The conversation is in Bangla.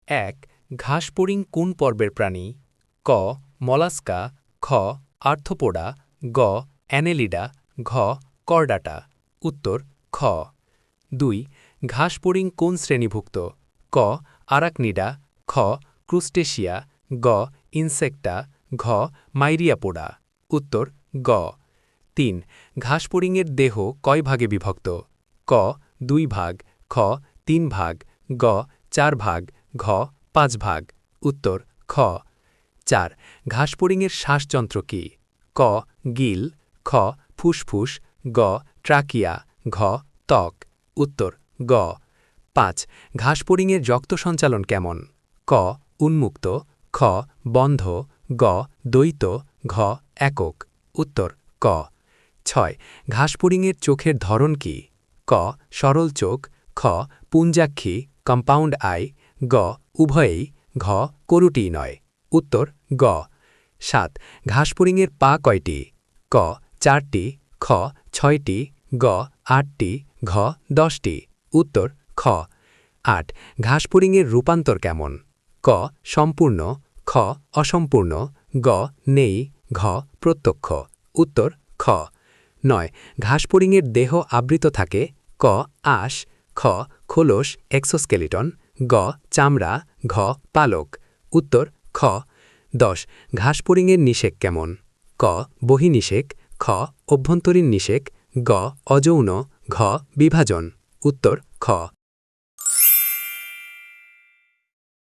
১ ঘাসফড়িং কোন পর্বের প্রাণী? ক মলাস্কা, খ আর্থ্রোপোডা, গ অ্যানেলিডা, ঘ করডাটা। উত্তর খ। ২ ঘাসফড়িং কোন শ্রেণীভুক্ত? ক আরাকনিডা, খ ক্রুস্টেশিয়া, গ ইনসেক্টা, ঘ মাইরিয়াপোডা। উত্তর গ। ৩ ঘাসফড়িংয়ের দেহ কয় ভাগে বিভক্ত? ক ২ ভাগ, খ ৩ ভাগ, গ ৪ ভাগ, ঘ ৫ ভাগ। উত্তর খ। ৪ ঘাসফড়িংয়ের শ্বাসযন্ত্র কি? ক গিল, খ ফুসফুস, গ ট্রাকিয়া, ঘ ত্বক। উত্তর গ। ৫ ঘাসফড়িংয়ের রক্ত সঞ্চালন কেমন? ক উন্মুক্ত, খ বন্ধ, গ দ্বৈত, ঘ একক। উত্তর ক। ৬ ঘাসফড়িংয়ের চোখের ধরন কি? ক সরল চোখ, খ পুঞ্জাক্ষী কম্পাউন্ড আই, গ উভয়েই, ঘ করুটিই নয়। উত্তর গ। ৭ ঘাসফড়িংয়ের পা কয়টি? ক ৪টি, খ ৬টি, গ ৮টি, ঘ ১০টি। উত্তর খ। ৮ ঘাসফড়িংয়ের রূপান্তর কেমন? ক সম্পূর্ণ, খ অসম্পূর্ণ, গ নেই, ঘ প্রত্যক্ষ। উত্তর খ। ৯ ঘাসফড়িংয়ের দেহ আবৃত থাকে? ক আঁশ, খ খোলস এক্সোস্কেলিটন, গ চামড়া, ঘ পালক। উত্তর খ। ১০ ঘাসফড়িংয়ের নিষেক কেমন? ক বহির্নিষেক, খ অভ্যন্তরীণ নিষেক, গ অযৌন, ঘ বিভাজন। উত্তর খ।